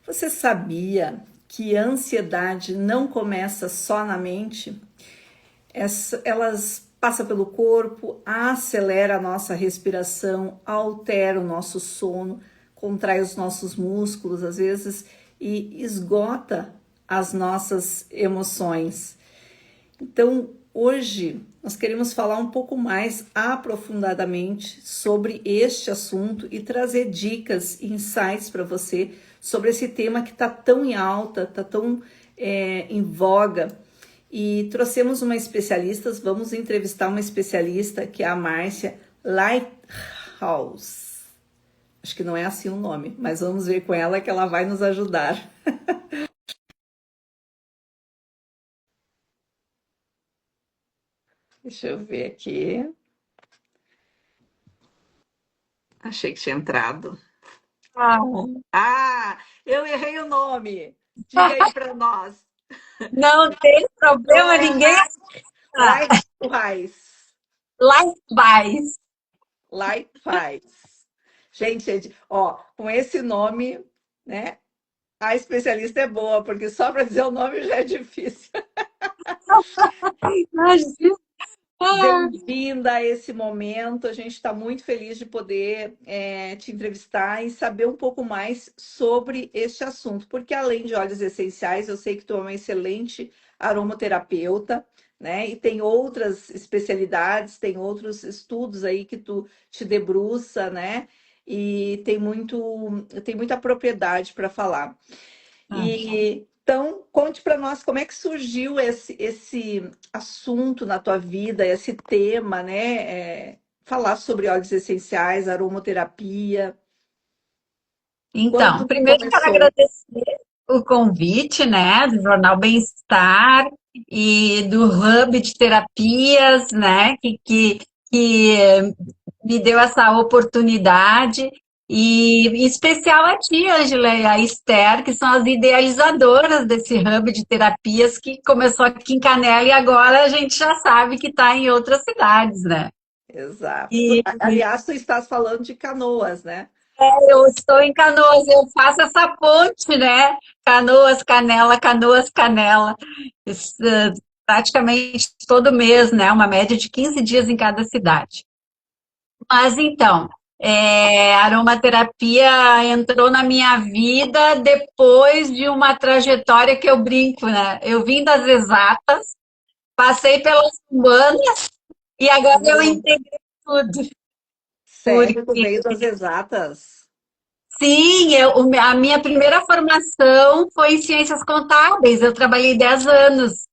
Você sabia que a ansiedade não começa só na mente? Elas passam pelo corpo, acelera a nossa respiração, altera o nosso sono, contrai os nossos músculos às vezes e esgota as nossas emoções. Então, hoje nós queremos falar um pouco mais aprofundadamente sobre este assunto e trazer dicas e insights para você sobre esse tema que está tão em alta, está tão em voga. E trouxemos uma especialista, vamos entrevistar uma especialista que é a Márcia Lighthouse. Acho que não é assim o nome, mas vamos ver com ela que ela vai nos ajudar. Deixa eu ver aqui. Achei que tinha entrado. Ah, Ah, eu errei o nome. Diga aí para nós. não tem problema, É ninguém Lighthouse. Lightwise. Lighthouse. Gente, ó, com esse nome, né? A especialista é boa, porque só para dizer o nome já é difícil. Imagina. Ah, Bem-vinda a esse momento. A gente está muito feliz de poder te entrevistar e saber um pouco mais sobre este assunto, porque além de óleos essenciais, eu sei que tu é uma excelente aromaterapeuta, né? E tem outras especialidades, tem outros estudos aí que tu te debruça, né? E tem muita propriedade para falar. E então, conte para nós como é que surgiu esse assunto na tua vida, esse tema, né? Falar sobre óleos essenciais, aromaterapia. Então, Quando primeiro quero começou? agradecer o convite, né, do Jornal Bem-Estar e do Hub de Terapias, né, que me deu essa oportunidade. E em especial a ti, Angela, e a Esther, que são as idealizadoras desse hub de terapias que começou aqui em Canela e agora a gente já sabe que está em outras cidades, né? Exato. E Aliás, tu estás falando de Canoas, né? eu estou em Canoas, eu faço essa ponte, né? Canoas, Canela, Canoas, Canela. Isso, praticamente todo mês, né? Uma média de 15 dias em cada cidade. Mas então, a aromaterapia entrou na minha vida depois de uma trajetória que eu brinco, né? Eu vim das exatas, passei pelas humanas e agora eu Oh, integrei tudo. sério, tu Porque veio das exatas? sim, a minha primeira formação foi em ciências contábeis. Eu trabalhei 10 anos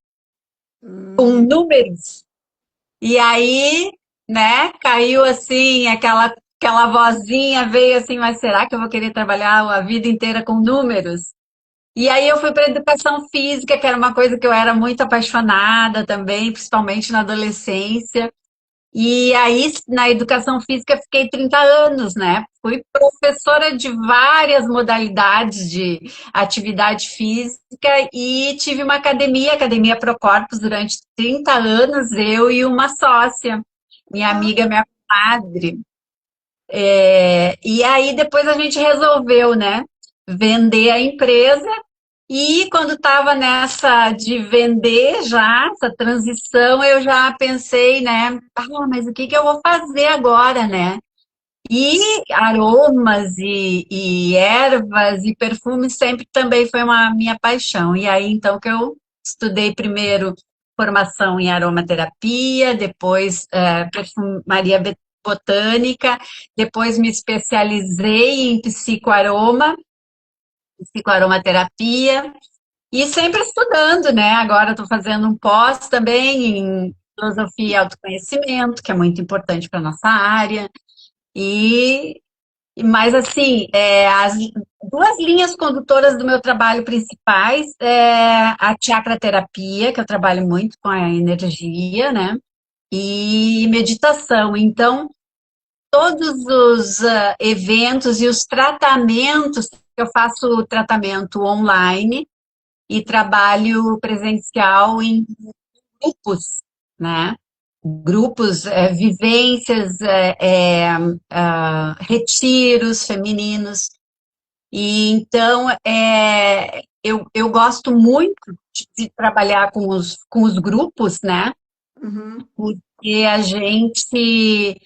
com Hum, números. E aí, né, caiu assim, aquela vozinha veio assim, mas será que eu vou querer trabalhar a vida inteira com números? E aí eu fui para educação física, que era uma coisa que eu era muito apaixonada também, principalmente na adolescência. E aí, na educação física, fiquei 30 anos, né? Fui professora de várias modalidades de atividade física e tive uma academia, Academia Procorpus, durante 30 anos, eu e uma sócia, minha amiga, minha comadre. E aí, depois a gente resolveu, né? Vender a empresa e quando estava nessa de vender já, essa transição, eu já pensei, né? Ah, mas o que que eu vou fazer agora, né? E aromas e ervas e perfumes sempre também foi uma minha paixão. E aí, então, que eu estudei primeiro formação em aromaterapia, depois perfumaria botânica, depois me especializei em psicoaromaterapia, e sempre estudando, né? Agora estou fazendo um pós também em filosofia e autoconhecimento, que é muito importante para nossa área. E, mas assim, as duas linhas condutoras do meu trabalho principais é a chakra-terapia, que eu trabalho muito com a energia, né? E meditação. Então, todos os eventos e os tratamentos, eu faço tratamento online e trabalho presencial em grupos, né? Grupos, vivências, retiros femininos. E então eu gosto muito de trabalhar com os grupos, né? Uhum. Porque a gente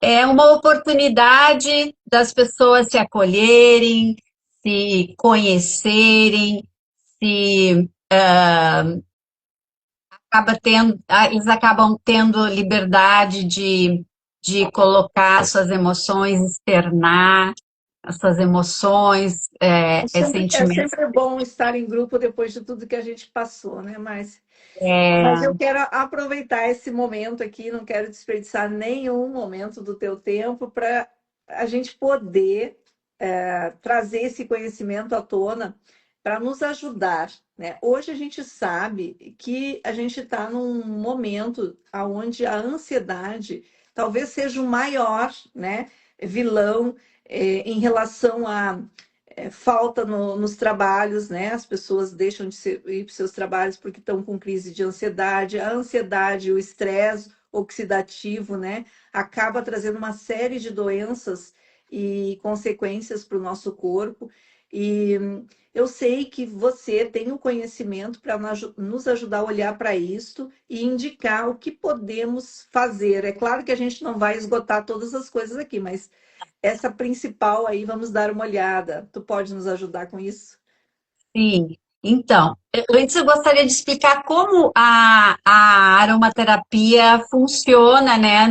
é uma oportunidade das pessoas se acolherem, se conhecerem, se eles acabam tendo liberdade de colocar suas emoções, externar as suas emoções, É sentimentos. sempre bom estar em grupo depois de tudo que a gente passou, né? Mas É, eu quero aproveitar esse momento aqui, não quero desperdiçar nenhum momento do teu tempo para a gente poder trazer esse conhecimento à tona para nos ajudar, né? Hoje a gente sabe que a gente está num momento onde a ansiedade talvez seja o maior, né, vilão em relação a falta nos trabalhos, né? As pessoas deixam de ir para os seus trabalhos porque estão com crise de ansiedade. A ansiedade, o estresse oxidativo, né? Acaba trazendo uma série de doenças e consequências para o nosso corpo. E eu sei que você tem o conhecimento para nos ajudar a olhar para isso e indicar o que podemos fazer. É claro que a gente não vai esgotar todas as coisas aqui, mas essa principal aí, vamos dar uma olhada. Tu pode nos ajudar com isso? sim. Então, antes eu gostaria de explicar como a aromaterapia funciona, né,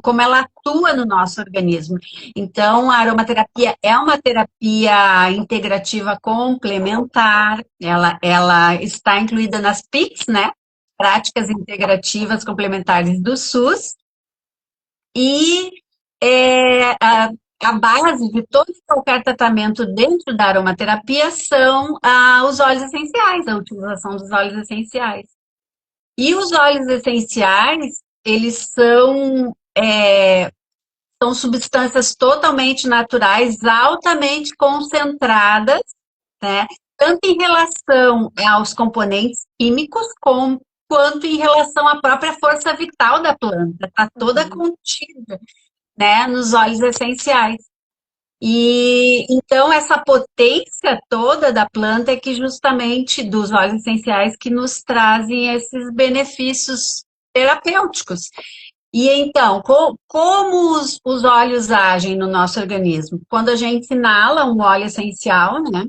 como ela atua no nosso organismo. Então, a aromaterapia é uma terapia integrativa complementar, ela está incluída nas PICs, né, práticas integrativas complementares do SUS, e a base de todo e qualquer tratamento dentro da aromaterapia são os óleos essenciais, a utilização dos óleos essenciais. E os óleos essenciais, eles são substâncias totalmente naturais, altamente concentradas, né? Tanto em relação aos componentes químicos, quanto em relação à própria força vital da planta. Está toda Uhum, contida, né, nos óleos essenciais. E então essa potência toda da planta é que justamente dos óleos essenciais que nos trazem esses benefícios terapêuticos. E então, como os óleos agem no nosso organismo? Quando a gente inala um óleo essencial, né,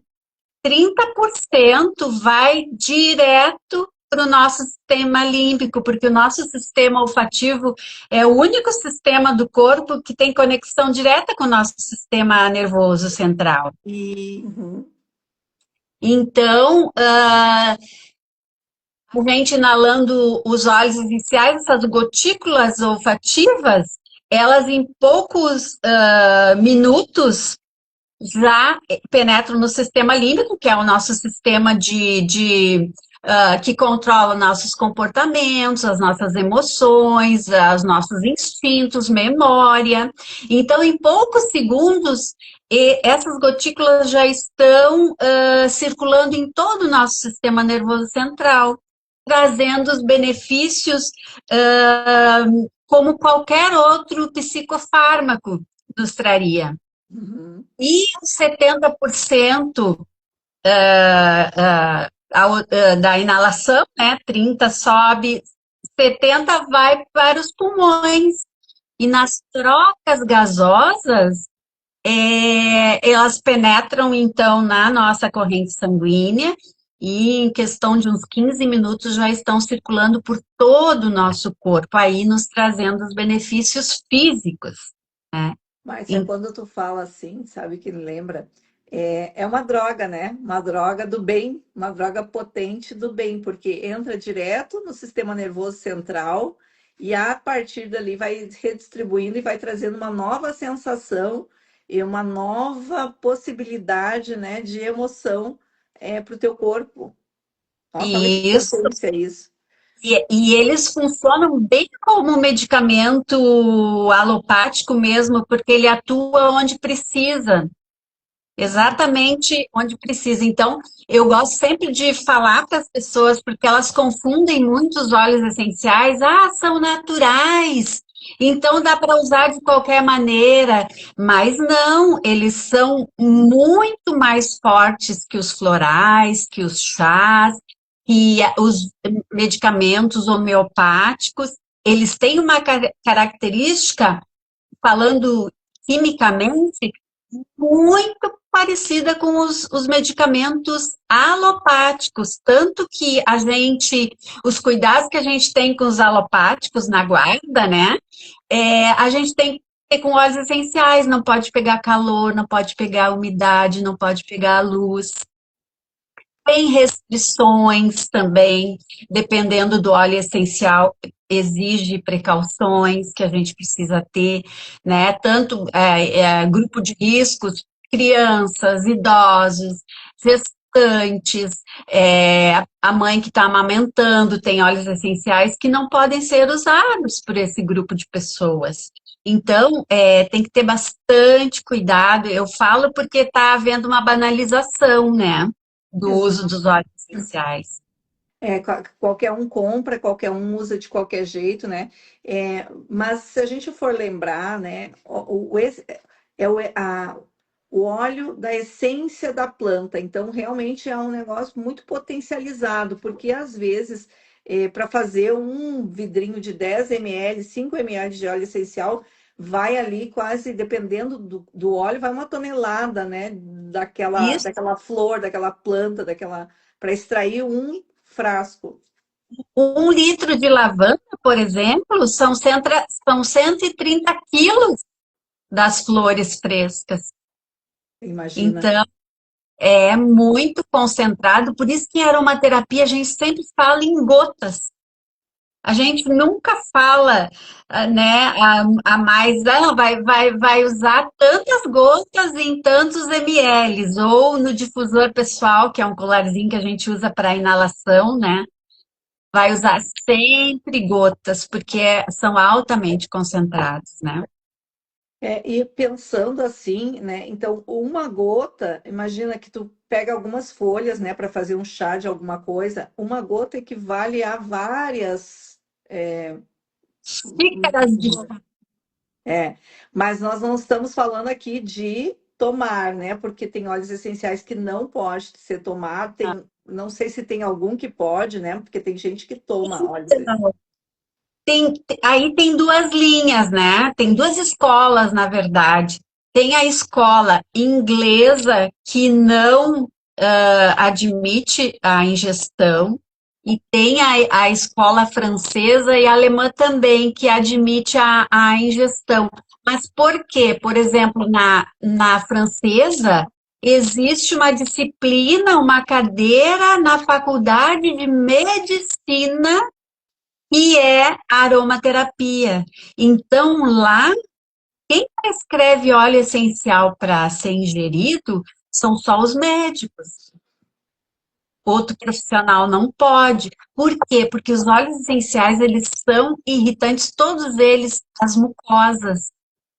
30% vai direto para o nosso sistema límbico, porque o nosso sistema olfativo é o único sistema do corpo que tem conexão direta com o nosso sistema nervoso central. uhum, Então, a gente inalando os óleos essenciais, essas gotículas olfativas, elas em poucos minutos já penetram no sistema límbico, que é o nosso sistema que controla nossos comportamentos, as nossas emoções, os nossos instintos, memória. Então, em poucos segundos, essas gotículas já estão circulando em todo o nosso sistema nervoso central, trazendo os benefícios como qualquer outro psicofármaco nos traria. uhum. E os 70% da inalação, né? 30 sobe, 70 vai para os pulmões. E nas trocas gasosas, elas penetram, então, na nossa corrente sanguínea e em questão de uns 15 minutos já estão circulando por todo o nosso corpo, aí nos trazendo os benefícios físicos, né? Mas é quando tu fala assim, sabe que lembra? É uma droga, né? Uma droga do bem, uma droga potente do bem, porque entra direto no sistema nervoso central e a partir dali vai redistribuindo e vai trazendo uma nova sensação e uma nova possibilidade, né, de emoção para o teu corpo. Nossa, olha que Isso. potência isso. E eles funcionam bem como medicamento alopático mesmo, porque ele atua onde precisa, exatamente onde precisa. Então, eu gosto sempre de falar para as pessoas, porque elas confundem muito os óleos essenciais. Ah, são naturais. Então dá para usar de qualquer maneira, mas não, eles são muito mais fortes que os florais, que os chás, que os medicamentos homeopáticos. Eles têm uma característica, falando quimicamente, muito parecida com os medicamentos alopáticos, tanto que os cuidados que a gente tem com os alopáticos na guarda, né? A gente tem que ter com óleos essenciais, não pode pegar calor, não pode pegar umidade, não pode pegar a luz. Tem restrições também, dependendo do óleo essencial, exige precauções que a gente precisa ter, né? Tanto grupo de riscos, crianças, idosos, gestantes, a mãe que está amamentando tem óleos essenciais que não podem ser usados por esse grupo de pessoas. Então, tem que ter bastante cuidado. Eu falo porque está havendo uma banalização, né? Do uso dos óleos essenciais. Qualquer um compra, qualquer um usa de qualquer jeito, né? Mas se a gente for lembrar, né, é o óleo da essência da planta. Então, realmente é um negócio muito potencializado, porque às vezes, para fazer um vidrinho de 10 ml, 5 ml de óleo essencial, vai ali quase, dependendo do óleo, vai uma tonelada, né? Isso, Daquela flor, daquela planta, para extrair um frasco. 1 litro de lavanda, por exemplo, são 130 quilos das flores frescas. Imagina. Então, é muito concentrado, por isso que em aromaterapia a gente sempre fala em gotas. A gente nunca fala, né, a mais, vai usar tantas gotas em tantos ml, ou no difusor pessoal, que é um colarzinho que a gente usa para inalação, né? Vai usar sempre gotas, porque são altamente concentrados, né? E pensando assim, né? Então, uma gota, imagina que tu pega algumas folhas, né, para fazer um chá de alguma coisa, uma gota equivale a várias. é, Xícaras de É, mas nós não estamos falando aqui de tomar, né? Porque tem óleos essenciais que não pode ser tomado. Não sei se tem algum que pode, né? Porque tem gente que toma óleos. chá. Aí tem duas linhas, né? Tem duas escolas, na verdade. Tem a escola inglesa que não admite a ingestão, e tem a escola francesa e alemã também, que admite a ingestão. Mas por quê? Por exemplo, na francesa, existe uma disciplina, uma cadeira na faculdade de medicina que é aromaterapia. Então, lá, quem prescreve óleo essencial para ser ingerido são só os médicos. Outro profissional não pode. Por quê? Porque os óleos essenciais, eles são irritantes, todos eles, as mucosas.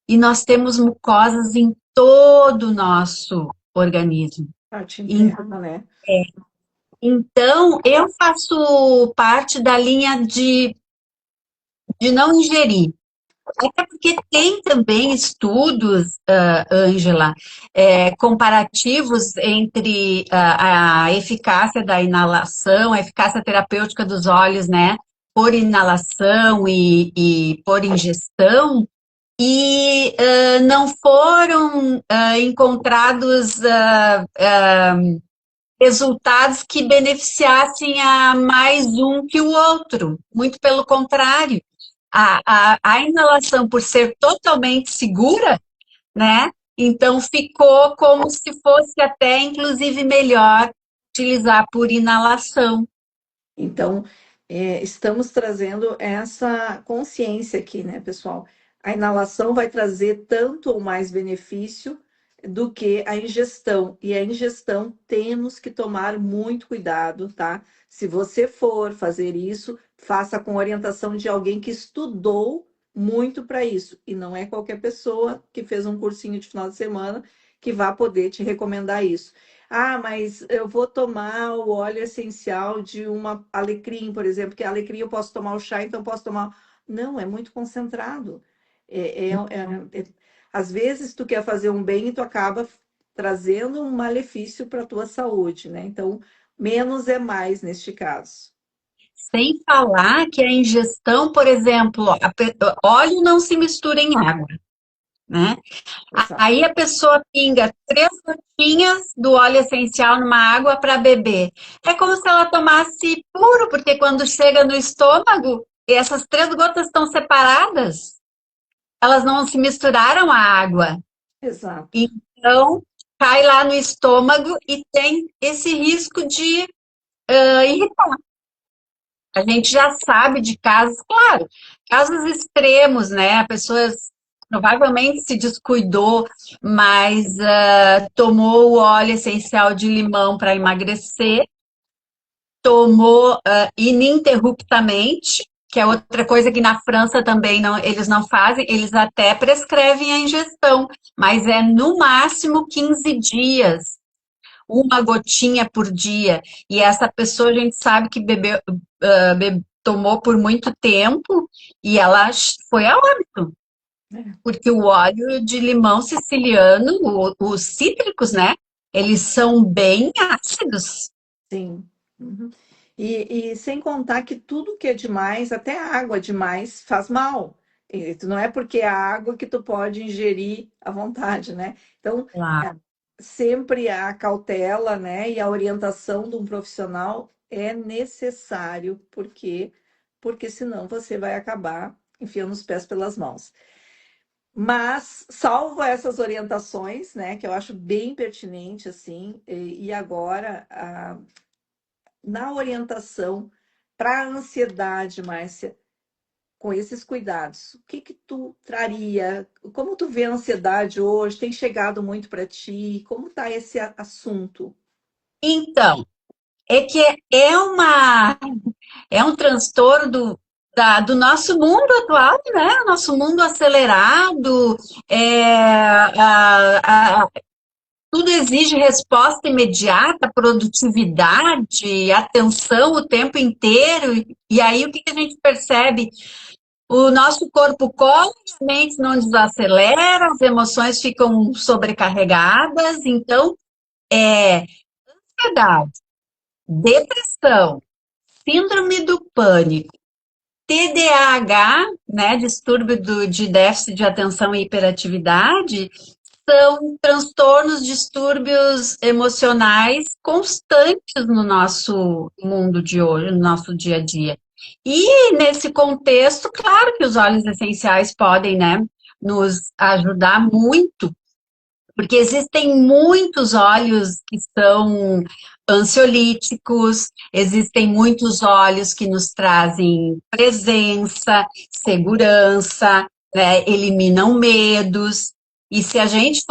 E nós temos mucosas em todo o nosso organismo. Parte interna, né? Então, eu faço parte da linha de não ingerir. Até porque tem também estudos, Ângela, comparativos entre a eficácia da inalação, a eficácia terapêutica dos óleos, né, por inalação e por ingestão, e não foram encontrados resultados que beneficiassem a mais um que o outro. Muito pelo contrário, a inalação, por ser totalmente segura, né? Então ficou como se fosse até, inclusive, melhor utilizar por inalação. Então, estamos trazendo essa consciência aqui, né, pessoal? A inalação vai trazer tanto ou mais benefício do que a ingestão. E a ingestão temos que tomar muito cuidado, tá? Se você for fazer isso, faça com orientação de alguém que estudou muito para isso. E não é qualquer pessoa que fez um cursinho de final de semana que vai poder te recomendar isso. Ah, mas eu vou tomar o óleo essencial de uma alecrim, por exemplo, que a alecrim eu posso tomar o chá, então posso tomar Não, é muito concentrado. Às vezes tu quer fazer um bem e tu acaba trazendo um malefício para a tua saúde, né? Então, menos é mais neste caso. Sem falar que a ingestão, por exemplo, óleo não se mistura em água, né? Exato. Aí a pessoa pinga 3 gotinhas do óleo essencial numa água para beber. É como se ela tomasse puro, porque quando chega no estômago, essas 3 gotas estão separadas, elas não se misturaram à água. Exato. Então, cai lá no estômago e tem esse risco de irritar. A gente já sabe de casos, claro, casos extremos, né? A pessoa provavelmente se descuidou, mas tomou o óleo essencial de limão para emagrecer, tomou ininterruptamente, que é outra coisa que na França também não, eles não fazem, eles até prescrevem a ingestão, mas é no máximo 15 dias, uma gotinha por dia. E essa pessoa a gente sabe que bebeu, tomou por muito tempo e ela foi a óbito, É, porque o óleo de limão siciliano, os cítricos, né? Eles são bem ácidos. sim. Uhum. E sem contar que tudo que é demais, até a água demais, faz mal. Não é porque é a água que tu pode ingerir à vontade, né? Então, Claro. é, sempre a cautela, né, e a orientação de um profissional é necessário, porque senão você vai acabar enfiando os pés pelas mãos. Mas, salvo essas orientações, né, que eu acho bem pertinente, assim, e agora, na orientação para a ansiedade, Márcia, com esses cuidados, o que que tu traria? Como tu vê a ansiedade hoje? Tem chegado muito para ti? Como está esse assunto? Então, é que é um transtorno do nosso mundo atual, né? Nosso mundo acelerado, tudo exige resposta imediata, produtividade, atenção o tempo inteiro. E aí o que a gente percebe? O nosso corpo cola, a mente não desacelera, as emoções ficam sobrecarregadas. Então, é ansiedade, depressão, síndrome do pânico, TDAH, né, distúrbio de déficit de atenção e hiperatividade, são transtornos, distúrbios emocionais constantes no nosso mundo de hoje, no nosso dia a dia. E nesse contexto, claro que os óleos essenciais podem, né, nos ajudar muito, porque existem muitos óleos que são ansiolíticos, existem muitos óleos que nos trazem presença, segurança, né, eliminam medos. E se a gente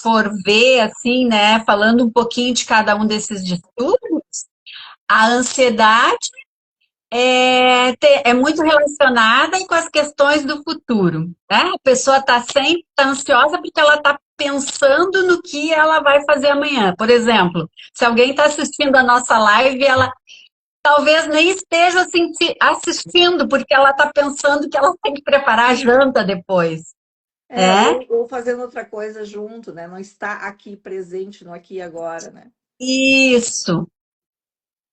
for ver, assim, né, falando um pouquinho de cada um desses distúrbios, a ansiedade é muito relacionada com as questões do futuro, né? A pessoa está sempre ansiosa porque ela está pensando no que ela vai fazer amanhã. Por exemplo, se alguém está assistindo a nossa live, ela talvez nem esteja assistindo, porque ela está pensando que ela tem que preparar a janta depois. É, Ou fazendo outra coisa junto, né? Não está aqui presente no aqui e agora, né? isso.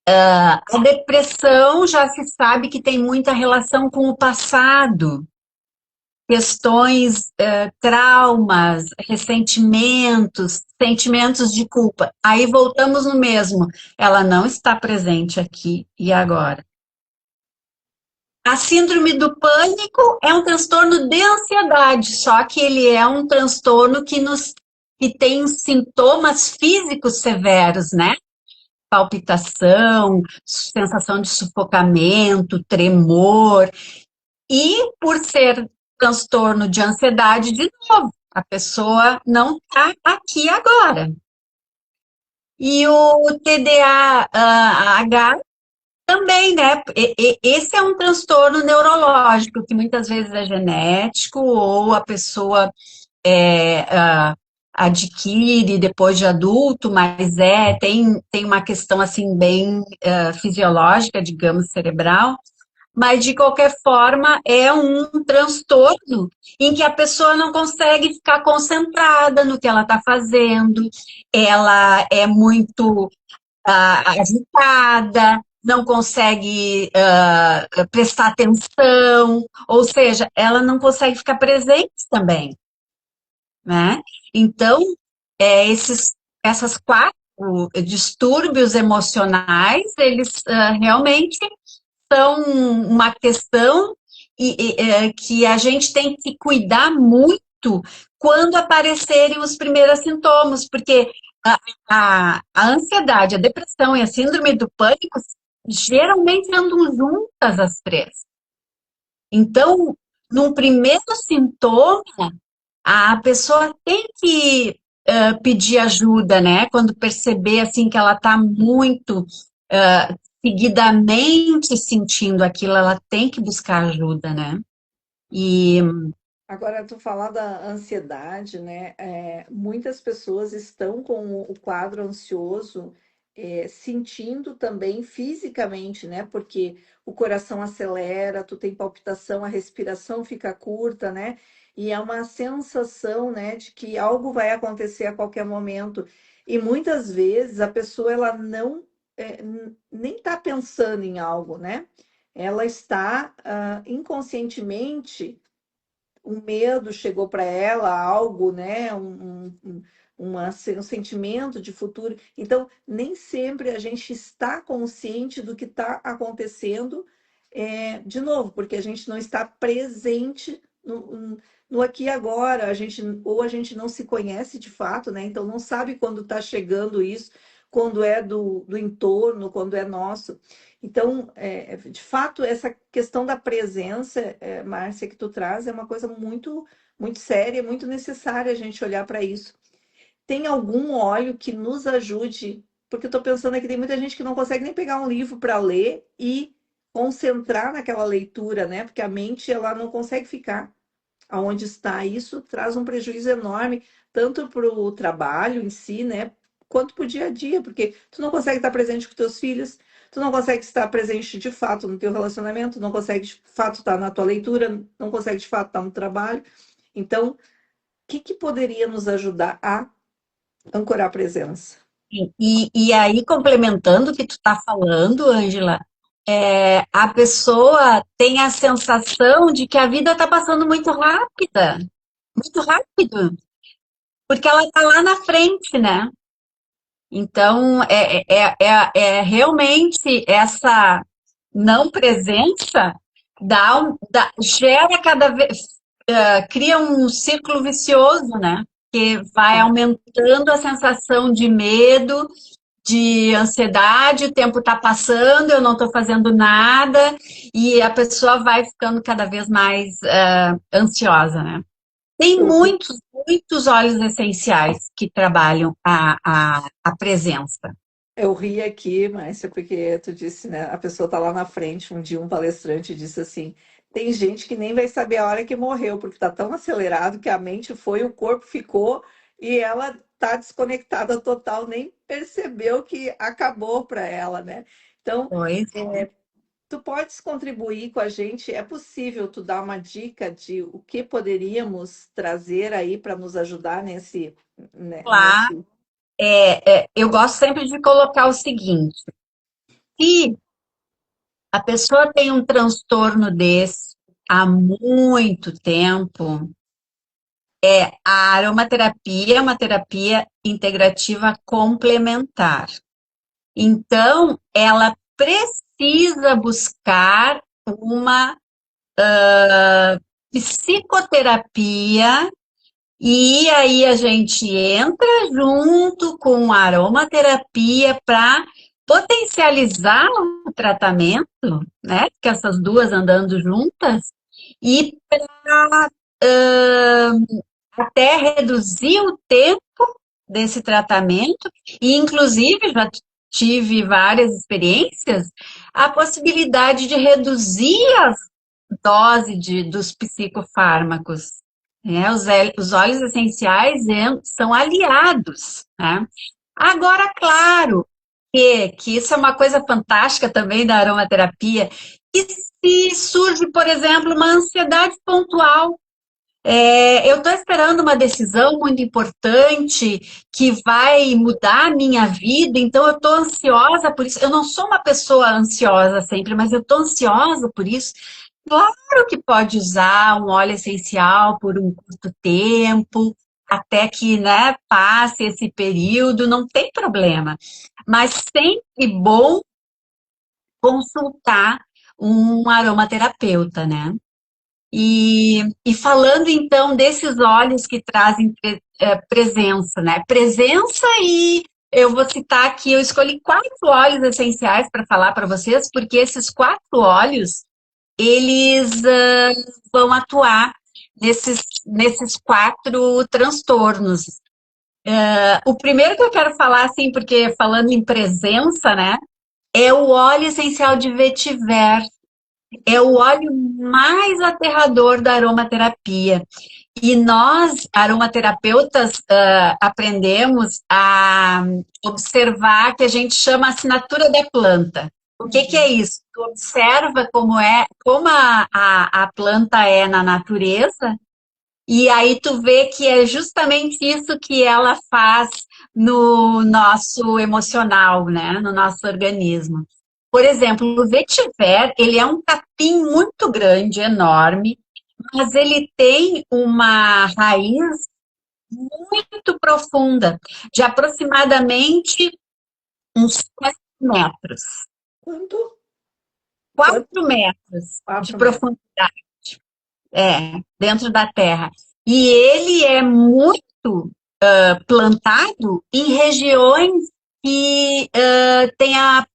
A depressão já se sabe que tem muita relação com o passado. Questões, traumas, ressentimentos, sentimentos de culpa. Aí voltamos no mesmo. Ela não está presente aqui e agora. A síndrome do pânico é um transtorno de ansiedade, só que ele é um transtorno que tem sintomas físicos severos, né? Palpitação, sensação de sufocamento, tremor. E por ser transtorno de ansiedade, de novo, a pessoa não está aqui agora. E o TDAH também, né? Esse é um transtorno neurológico que muitas vezes é genético ou a pessoa é, adquire depois de adulto, mas tem uma questão assim bem fisiológica, digamos, cerebral. mas de qualquer forma é um transtorno em que a pessoa não consegue ficar concentrada no que ela está fazendo, ela é muito agitada, não consegue prestar atenção, ou seja, ela não consegue ficar presente também, né? Então, essas quatro distúrbios emocionais, eles realmente são uma questão que a gente tem que cuidar muito quando aparecerem os primeiros sintomas, porque a ansiedade, a depressão e a síndrome do pânico geralmente andam juntas as três. Então, num primeiro sintoma, a pessoa tem que pedir ajuda, né? Quando perceber assim que ela está muito seguidamente sentindo aquilo, ela tem que buscar ajuda, né? E Agora, tu falar da ansiedade, né? Muitas pessoas estão com o quadro ansioso, sentindo também fisicamente, né? Porque o coração acelera, tu tem palpitação, a respiração fica curta, né? E é uma sensação, né, de que algo vai acontecer a qualquer momento. E muitas vezes a pessoa ela não nem está pensando em algo, né? Ela está inconscientemente um medo chegou para ela, algo, né? Um sentimento de futuro. Então, nem sempre a gente está consciente do que está acontecendo, de novo, porque a gente não está presente no aqui e agora, ou a gente não se conhece de fato, né? Então não sabe quando está chegando isso, quando é do entorno, quando é nosso. Então, de fato, essa questão da presença, Márcia, que tu traz, é uma coisa muito, muito séria, muito necessária a gente olhar para isso. Tem algum óleo que nos ajude? Porque eu estou pensando aqui, tem muita gente que não consegue nem pegar um livro para ler e concentrar naquela leitura, né? Porque a mente, ela não consegue ficar aonde está. Isso traz um prejuízo enorme, tanto para o trabalho em si, né, quanto para o dia a dia, porque tu não consegue estar presente com teus filhos, tu não consegue estar presente de fato no teu relacionamento, não consegue de fato estar na tua leitura, não consegue de fato estar no trabalho. Então, o que poderia nos ajudar a ancorar a presença? e aí, complementando o que tu está falando, Ângela, a pessoa tem a sensação de que a vida está passando muito rápido, porque ela está lá na frente, né? Então, realmente essa não presença gera cada vez, cria um círculo vicioso, né? Que vai aumentando a sensação de medo, de ansiedade, o tempo está passando, eu não estou fazendo nada, e a pessoa vai ficando cada vez mais ansiosa, né? Tem Eu muitos, muitos óleos essenciais que trabalham a presença. Eu ri aqui, Márcia, porque tu disse, né? A pessoa tá lá na frente. Um dia um palestrante disse assim: tem gente que nem vai saber a hora que morreu, porque tá tão acelerado que a mente foi, o corpo ficou e ela tá desconectada total, nem percebeu que acabou para ela, né? Então, Pois. tu podes contribuir com a gente? É possível tu dar uma dica de o que poderíamos trazer aí para nos ajudar Claro. nesse. Eu gosto sempre de colocar o seguinte: se a pessoa tem um transtorno desse há muito tempo, a aromaterapia é uma terapia integrativa complementar. Então, ela precisa buscar uma psicoterapia. E aí a gente entra junto com a aromaterapia para potencializar o tratamento, né? Que essas duas andando juntas, e para até reduzir o tempo desse tratamento, e inclusive já tive várias experiências, a possibilidade de reduzir a dose dos psicofármacos. Né? Os óleos essenciais são aliados. Né? Agora, claro, que isso é uma coisa fantástica também da aromaterapia, E se surge, por exemplo, uma ansiedade pontual, eu estou esperando uma decisão muito importante que vai mudar a minha vida, então eu estou ansiosa por isso. Eu não sou uma pessoa ansiosa sempre, mas eu estou ansiosa por isso. Claro que pode usar um óleo essencial por um curto tempo, até que, né, passe esse período, não tem problema. Mas sempre bom consultar um aromaterapeuta, né? E falando então desses óleos que trazem presença, né? Presença e eu vou citar aqui, eu escolhi 4 óleos essenciais para falar para vocês, porque esses 4 óleos, eles vão atuar nesses 4 transtornos. O primeiro que eu quero falar, assim, porque falando em presença, né? É o óleo essencial de vetiver. É o óleo mais aterrador da aromaterapia. E nós, aromaterapeutas, aprendemos a observar que a gente chama a assinatura da planta. O que é isso? Tu observa como a planta é na natureza, e aí tu vê que é justamente isso que ela faz no nosso emocional, né? No nosso organismo. Por exemplo, o vetiver, ele é um capim muito grande, enorme, mas ele tem uma raiz muito profunda, de aproximadamente uns 4 metros. Quanto? Quanto? 4 metros de 4 metros. profundidade, dentro da terra. E ele é muito plantado em regiões que têm a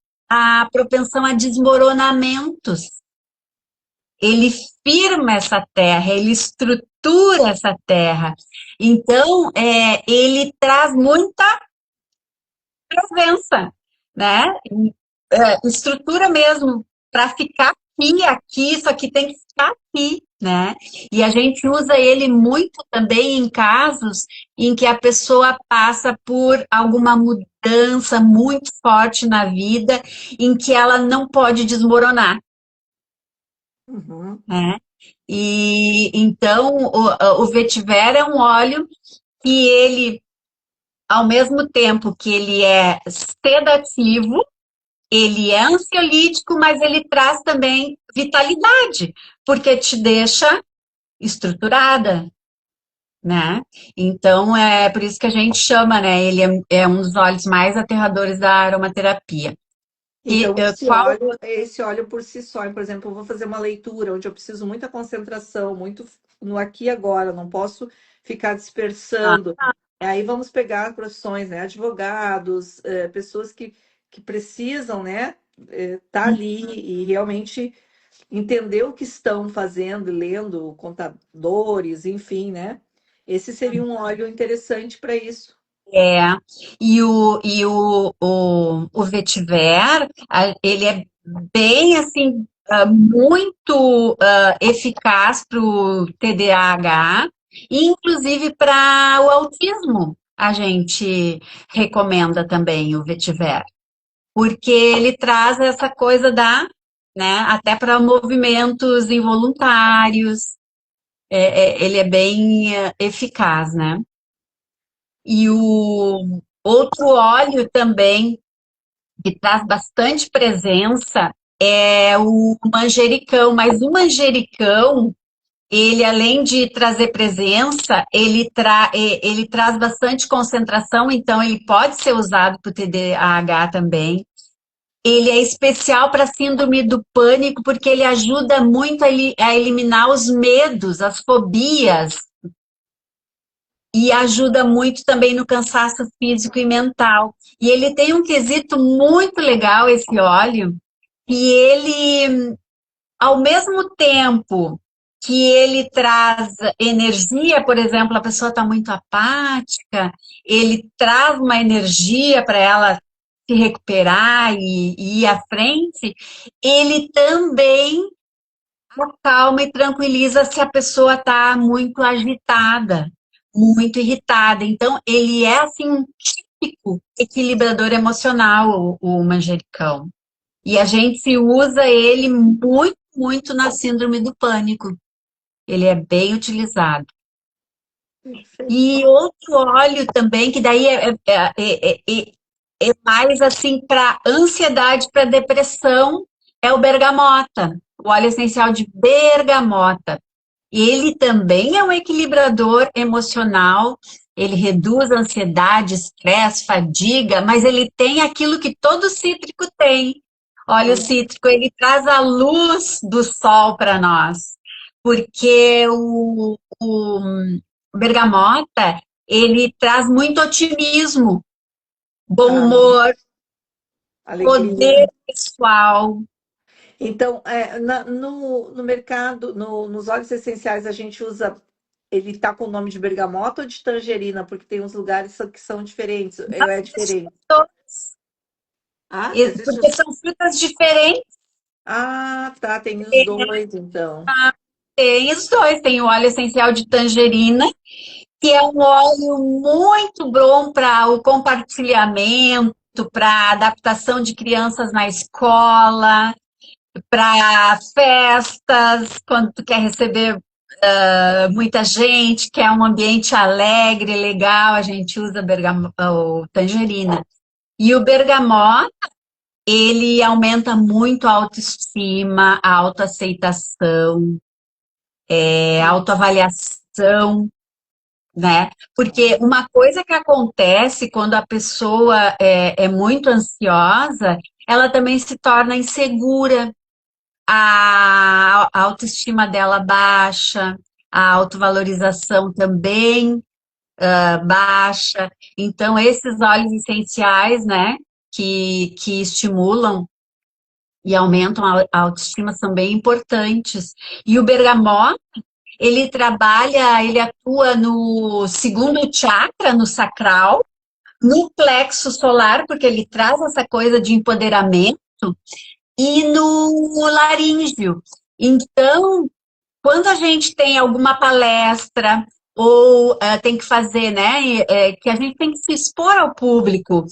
propensão a desmoronamentos. Ele firma essa terra, ele estrutura essa terra. Então, ele traz muita presença, né? Estrutura mesmo para ficar aqui, isso aqui tem que ficar aqui, né? E a gente usa ele muito também em casos em que a pessoa passa por alguma mudança muito forte na vida, em que ela não pode desmoronar, Uhum. né? E então o vetiver é um óleo que ele, ao mesmo tempo que ele é sedativo, ele é ansiolítico, mas ele traz também vitalidade, porque te deixa estruturada, né? Então é por isso que a gente chama, né? Ele é um dos óleos mais aterradores da aromaterapia. E Então, qual? esse óleo por si só, por exemplo, eu vou fazer uma leitura onde eu preciso muita concentração, muito no aqui e agora, não posso ficar dispersando. Aí vamos pegar profissões, né? Advogados, pessoas que precisam, né? Tá ali e realmente entender o que estão fazendo, lendo, contadores, enfim, né? Esse seria um óleo interessante para isso. É, o vetiver, ele é bem assim, muito eficaz para o TDAH, e inclusive para o autismo. A gente recomenda também o vetiver, porque ele traz essa coisa né, até para movimentos involuntários, ele é bem eficaz, né? E o outro óleo também que traz bastante presença é o manjericão, mas o manjericão, ele além de trazer presença, ele traz bastante concentração, então ele pode ser usado para o TDAH também. Ele é especial para a síndrome do pânico, porque ele ajuda muito a eliminar os medos, as fobias, e ajuda muito também no cansaço físico e mental. E ele tem um quesito muito legal, esse óleo, e ele, ao mesmo tempo que ele traz energia, por exemplo, a pessoa está muito apática, ele traz uma energia para ela se recuperar e ir à frente, ele também acalma e tranquiliza se a pessoa está muito agitada, muito irritada. Então, ele é assim um típico equilibrador emocional, o manjericão. E a gente usa ele muito, muito na síndrome do pânico. Ele é bem utilizado. Perfeito. E outro óleo também, que daí é mais assim para ansiedade, para depressão, é o bergamota, o óleo essencial de bergamota. E ele também é um equilibrador emocional, ele reduz a ansiedade, estresse, fadiga, mas ele tem aquilo que todo cítrico tem. Óleo cítrico, ele traz a luz do sol para nós, porque o bergamota, ele traz muito otimismo, bom Ah, humor, alegria. poder pessoal. Então, no mercado, nos óleos essenciais, a gente usa. Ele está com o nome de bergamota ou de tangerina? Porque tem uns lugares que são diferentes. É diferente. Ah, existe. Porque são frutas diferentes. Ah, tá. Tem os dois, então. Tem os dois, tem o óleo essencial de tangerina, que é um óleo muito bom para o compartilhamento, para adaptação de crianças na escola, para festas, quando tu quer receber muita gente, quer um ambiente alegre, legal, a gente usa o tangerina. E o bergamota, ele aumenta muito a autoestima, a autoaceitação, a autoavaliação, né? Porque uma coisa que acontece quando a pessoa é muito ansiosa, ela também se torna insegura, a autoestima dela baixa, a autovalorização também baixa. Então, esses óleos essenciais, né, que estimulam e aumentam a autoestima são bem importantes. E o bergamota, ele trabalha, ele atua no segundo chakra, no sacral, no plexo solar, porque ele traz essa coisa de empoderamento, e no laríngeo. Então, quando a gente tem alguma palestra ou tem que fazer, né, que a gente tem que se expor ao público,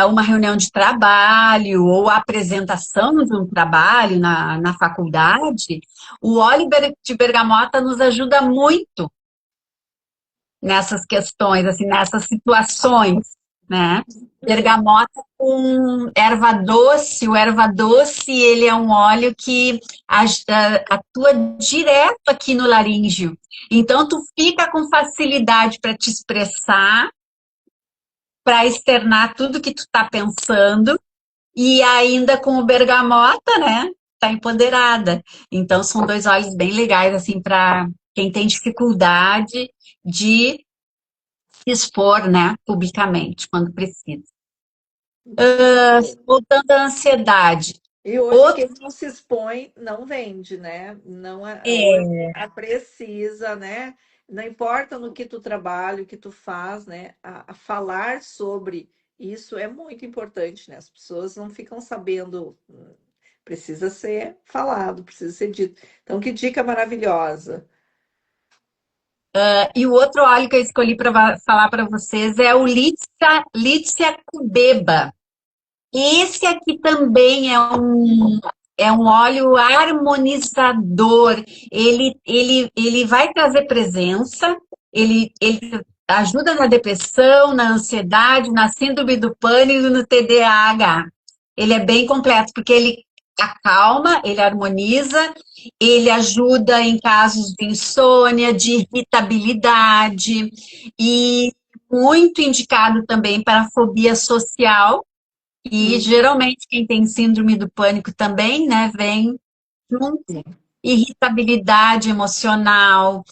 uma reunião de trabalho ou a apresentação de um trabalho na faculdade, o óleo de bergamota nos ajuda muito nessas questões, assim, nessas situações, né? Bergamota com erva doce. O erva doce, ele é um óleo que atua direto aqui no laríngeo. Então, tu fica com facilidade para te expressar, para externar tudo que tu tá pensando, e ainda com o bergamota, né? Tá empoderada. Então, são dois óleos bem legais, assim, para quem tem dificuldade de se expor, né, publicamente, quando precisa. Voltando à ansiedade. E hoje Outro quem não se expõe não vende, né? Não hoje é, precisa, né? Não importa no que tu trabalha, o que tu faz, né? A falar sobre isso é muito importante, né? As pessoas não ficam sabendo, precisa ser falado, precisa ser dito. Então, que dica maravilhosa. e o outro óleo que eu escolhi para falar para vocês é o Lícia cubeba. Esse aqui também é um óleo harmonizador. Ele vai trazer presença, ele ajuda na depressão, na ansiedade, na síndrome do pânico e no TDAH. Ele é bem completo, porque ele acalma, ele harmoniza, ele ajuda em casos de insônia, de irritabilidade e muito indicado também para fobia social e Hum, geralmente quem tem síndrome do pânico também, né, vem junto. Irritabilidade emocional,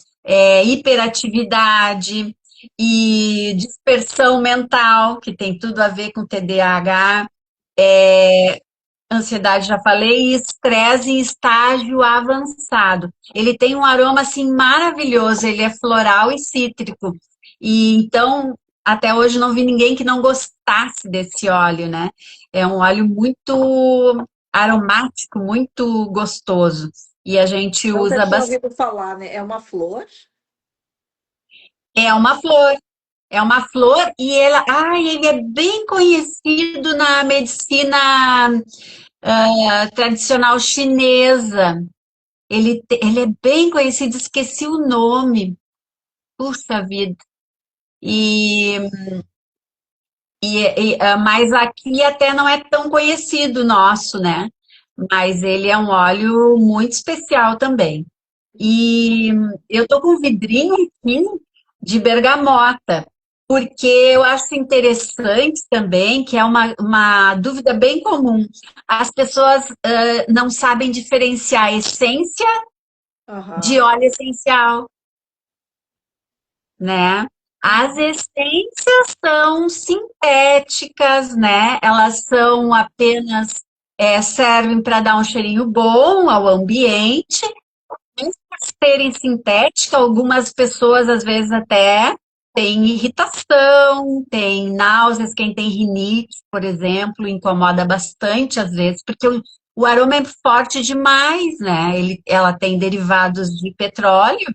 hiperatividade e dispersão mental, que tem tudo a ver com TDAH, ansiedade, já falei, e estresse em estágio avançado. Ele tem um aroma assim maravilhoso, ele é floral e cítrico. E então, até hoje não vi ninguém que não gostasse desse óleo, né? É um óleo muito aromático, muito gostoso. E a gente nunca usa tinha bastante. ouvido falar, né? É uma flor? É uma flor. É uma flor e ele é bem conhecido na medicina tradicional chinesa. Ele é bem conhecido, esqueci o nome. Puxa vida. E, mas aqui até não é tão conhecido o nosso, né? Mas ele é um óleo muito especial também. E eu tô com um vidrinho aqui de bergamota, porque eu acho interessante também, que é uma dúvida bem comum. As pessoas não sabem diferenciar a essência de Aham. óleo essencial, né? As Uhum. essências são sintéticas, né? Elas são apenas, servem para dar um cheirinho bom ao ambiente. Por serem sintéticas, algumas pessoas às vezes até têm irritação, têm náuseas, quem tem rinite, por exemplo, incomoda bastante às vezes, porque o aroma é forte demais, né? Ela tem derivados de petróleo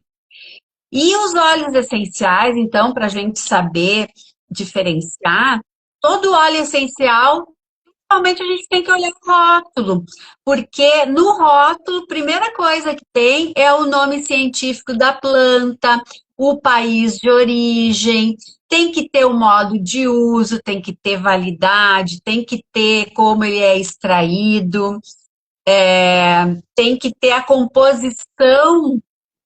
e os óleos essenciais, então, para a gente saber diferenciar, todo óleo essencial, realmente a gente tem que olhar o rótulo, porque no rótulo, a primeira coisa que tem é o nome científico da planta, o país de origem, tem que ter o modo de uso, tem que ter validade, tem que ter como ele é extraído, tem que ter a composição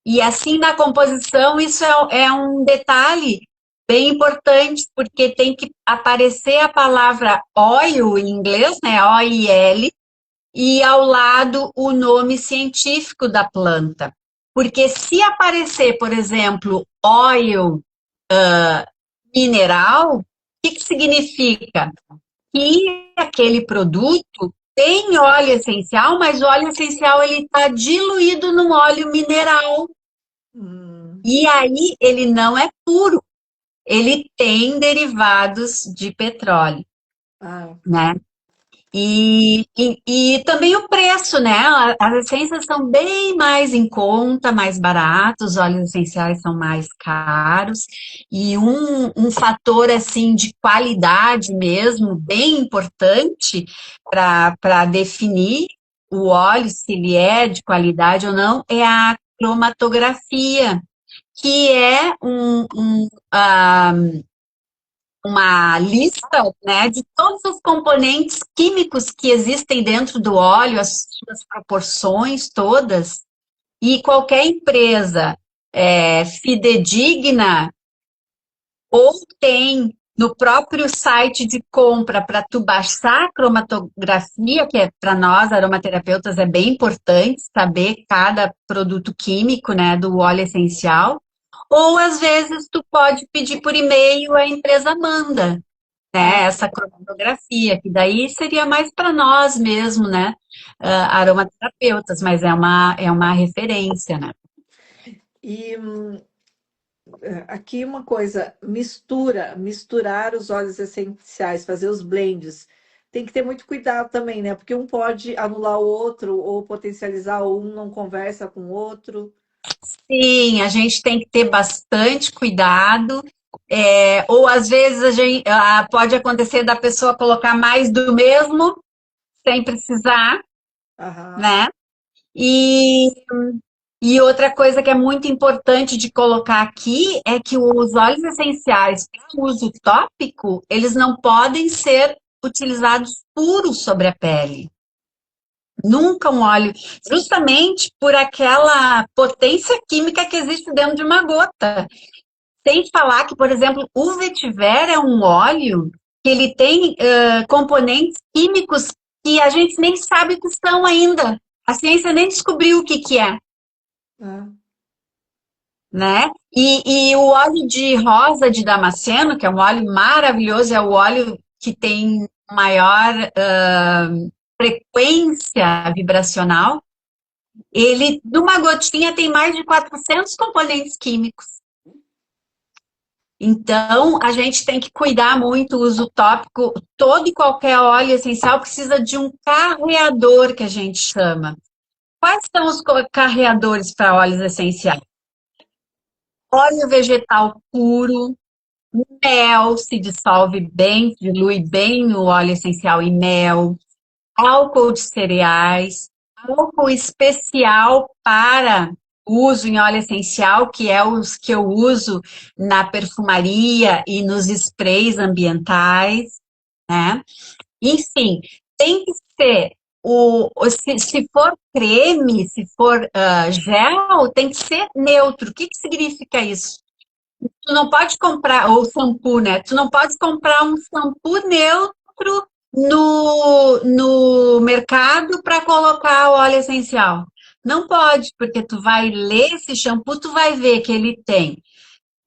e assim, na composição, isso é um detalhe bem importante, porque tem que aparecer a palavra oil em inglês, né? O-I-L, e ao lado o nome científico da planta. Porque se aparecer, por exemplo, oil mineral, o que significa? Que aquele produto tem óleo essencial, mas o óleo essencial ele está diluído no óleo mineral. Hum. E aí ele não é puro, ele tem derivados de petróleo, Ah, né? E também o preço, né? As essências são bem mais em conta, mais baratos, os óleos essenciais são mais caros. E um fator assim de qualidade mesmo, bem importante para definir o óleo, se ele é de qualidade ou não, é a cromatografia, que é uma lista, né, de todos os componentes químicos que existem dentro do óleo, as suas proporções todas, e qualquer empresa fidedigna ou tem no próprio site de compra para tu baixar a cromatografia, que é para nós aromaterapeutas é bem importante saber cada produto químico, né, do óleo essencial. Ou às vezes tu pode pedir por e-mail, a empresa manda, ah. né, essa cromatografia, que daí seria mais para nós mesmo, né, aromaterapeutas, mas é uma referência, né. E aqui uma coisa, misturar os óleos essenciais, fazer os blends. Tem que ter muito cuidado também, né? Porque um pode anular o outro ou potencializar, ou um não conversa com o outro. Sim, a gente tem que ter bastante cuidado, ou às vezes pode acontecer da pessoa colocar mais do mesmo sem precisar, Aham. né? E, e outra coisa que é muito importante de colocar aqui é que os óleos essenciais para uso tópico, eles não podem ser utilizados puros sobre a pele. Nunca um óleo, justamente por aquela potência química que existe dentro de uma gota. Sem falar que, por exemplo, o vetiver é um óleo que ele tem componentes químicos que a gente nem sabe o que são ainda. A ciência nem descobriu o que que é, Ah, né? E o óleo de rosa de Damasceno, que é um óleo maravilhoso, é o óleo que tem maior frequência vibracional. Ele, numa gotinha, tem mais de 400 componentes químicos. Então, a gente tem que cuidar muito o uso tópico. Todo e qualquer óleo essencial precisa de um carreador, que a gente chama. Quais são os carreadores para óleos essenciais? Óleo vegetal puro, mel se dissolve bem, dilui bem o óleo essencial em mel, álcool de cereais, álcool especial para uso em óleo essencial, que é os que eu uso na perfumaria e nos sprays ambientais, né? Enfim, tem que ser se for creme, se for gel, tem que ser neutro. O que que significa isso? Tu não pode comprar, ou shampoo, né? Tu não pode comprar um shampoo neutro no mercado para colocar o óleo essencial. Não pode, porque tu vai ler esse shampoo, tu vai ver que ele tem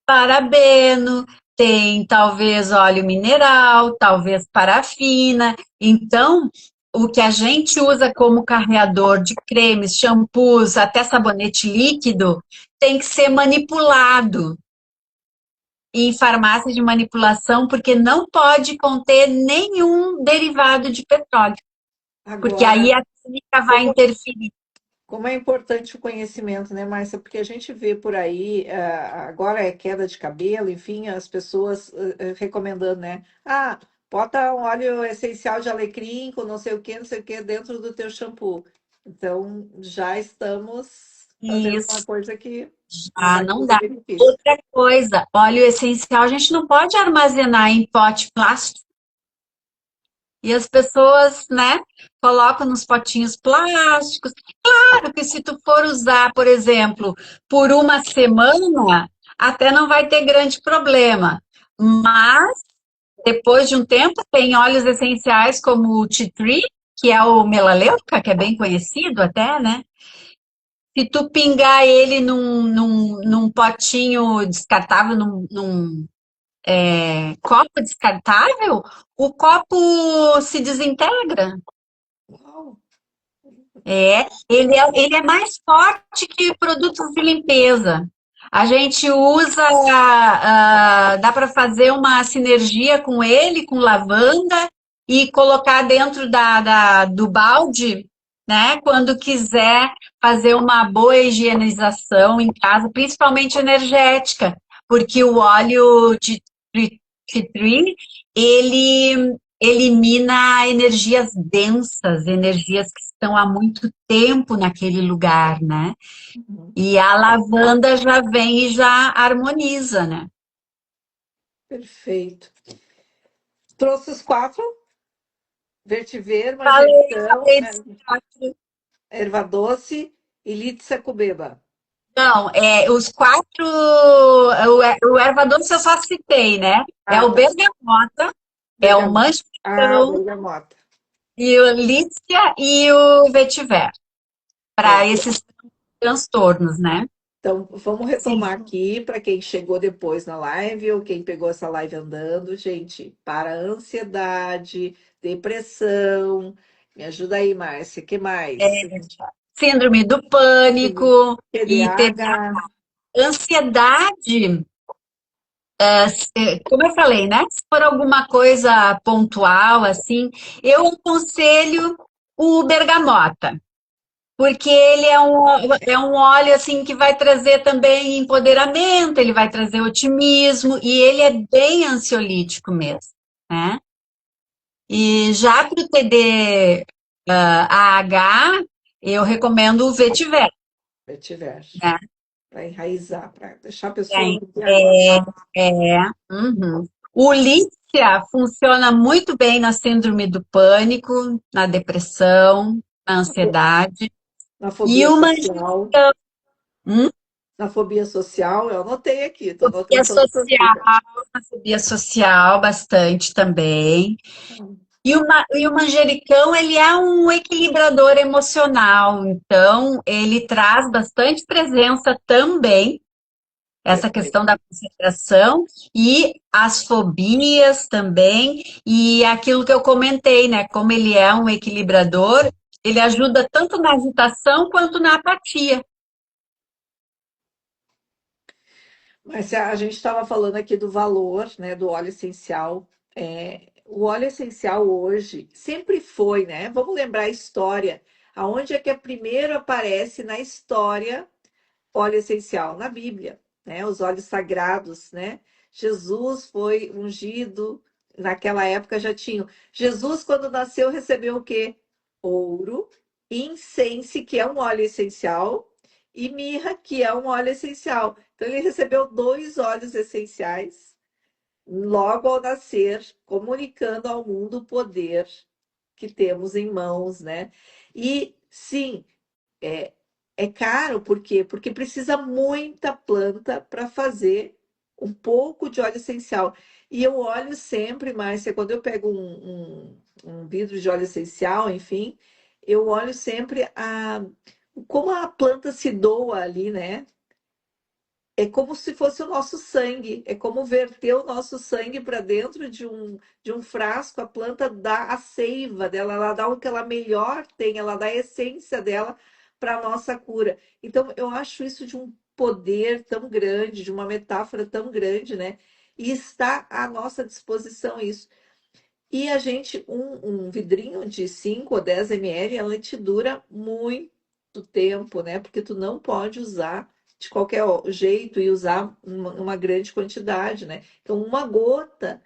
parabeno, tem talvez óleo mineral, talvez parafina. Então, o que a gente usa como carreador de cremes, shampoos, até sabonete líquido, tem que ser manipulado em farmácia de manipulação, porque não pode conter nenhum derivado de petróleo, porque Agora, aí a química vai como interferir. Como é importante o conhecimento, né, Márcia? Porque a gente vê por aí, agora é queda de cabelo, enfim, as pessoas recomendando, né? Ah, bota um óleo essencial de alecrim com não sei o que dentro do teu shampoo. Então, já estamos fazendo uma Isso, coisa que não ah, vai não trazer dá. benefício. Outra coisa, óleo essencial a gente não pode armazenar em pote plástico. E as pessoas, né, colocam nos potinhos plásticos. Claro que se tu for usar, por exemplo, por uma semana, até não vai ter grande problema. Mas depois de um tempo, tem óleos essenciais como o tea tree, que é o melaleuca, que é bem conhecido até, né? Se tu pingar ele num potinho descartável, copo descartável, o copo se desintegra. Uau! Ele é mais forte que produtos de limpeza. A gente usa, dá para fazer uma sinergia com ele, com lavanda, e colocar dentro do balde, né? Quando quiser fazer uma boa higienização em casa, principalmente energética, porque o óleo de tea tree, ele elimina energias densas, energias que estão há muito tempo naquele lugar, né? Uhum. E a lavanda já vem e já harmoniza, né? Perfeito. Trouxe os quatro: vetiver, Falei, manjericão, falei desse quatro. erva doce e Lítica cubeba. Não, os quatro, o erva doce eu só citei, né? É Ah, o tá. bergamota, é o Bergamota. Ah, manjericão, bergamota. e o lícia e o vetiver, para Pronto. esses transtornos, né? Então, vamos Sim. retomar aqui para quem chegou depois na live ou quem pegou essa live andando, gente, para ansiedade, depressão. Me ajuda aí, Márcia. Que mais? Síndrome do pânico e TDAH. ansiedade, como eu falei, né? Se for alguma coisa pontual, assim, eu aconselho o bergamota, porque ele é um óleo assim que vai trazer também empoderamento, ele vai trazer otimismo e ele é bem ansiolítico mesmo, né? E já para o TD AH, eu recomendo o vetiver, Vetiver. né? Para enraizar, para deixar a pessoa Tem, no aqui agora. uhum. O Lícia funciona muito bem na síndrome do pânico, na depressão, na ansiedade. Na E fobia o social. manjericão, Na fobia social, eu anotei aqui, estou fobia anotando todas as social, dicas. na fobia social, bastante também. E o manjericão, ele é um equilibrador emocional, então ele traz bastante presença também, essa Perfeito. questão da concentração e as fobias também, e aquilo que eu comentei, né? Como ele é um equilibrador, ele ajuda tanto na agitação quanto na apatia. Mas a gente estava falando aqui do valor, né, do óleo essencial. O óleo essencial hoje sempre foi, né? Vamos lembrar a história. Aonde é que primeiro aparece na história óleo essencial? Na Bíblia, né? Os óleos sagrados, né? Jesus foi ungido, naquela época já tinha. Jesus, quando nasceu, recebeu o quê? ouro, incense, que é um óleo essencial, e mirra, que é um óleo essencial. Então, ele recebeu dois óleos essenciais logo ao nascer, comunicando ao mundo o poder que temos em mãos, né? E sim, é, é caro, por quê? Porque precisa muita planta para fazer um pouco de óleo essencial. E eu olho sempre, Márcia, quando eu pego um vidro de óleo essencial, enfim, eu olho sempre como a planta se doa ali, né? É como se fosse o nosso sangue, é como verter o nosso sangue para dentro de um frasco. A planta dá a seiva dela, ela dá o que ela melhor tem, ela dá a essência dela para a nossa cura. Então, eu acho isso de um poder tão grande, de uma metáfora tão grande, né? E está à nossa disposição isso. E a gente, um vidrinho de 5 ou 10 ml, ela te dura muito tempo, né? Porque tu não pode usar de qualquer jeito e usar uma grande quantidade, né? Então, uma gota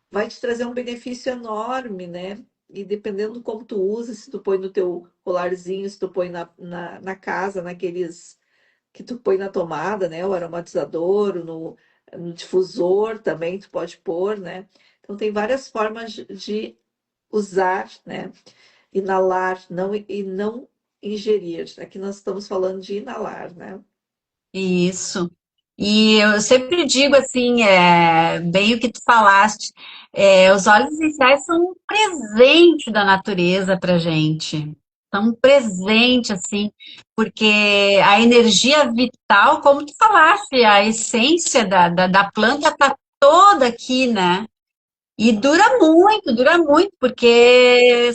vai te trazer um benefício enorme, né? E dependendo do como tu usa, se tu põe no teu colarzinho, se tu põe na casa, naqueles que tu põe na tomada, né? O aromatizador, no difusor também tu pode pôr, né? Então tem várias formas de usar, né? Inalar, não e não ingerir. Aqui nós estamos falando de inalar, né? Isso. E eu sempre digo assim, bem o que tu falaste, os óleos essenciais são um presente da natureza para gente. São um presente, assim, porque a energia vital, como tu falaste, a essência da planta está toda aqui, né? E dura muito, porque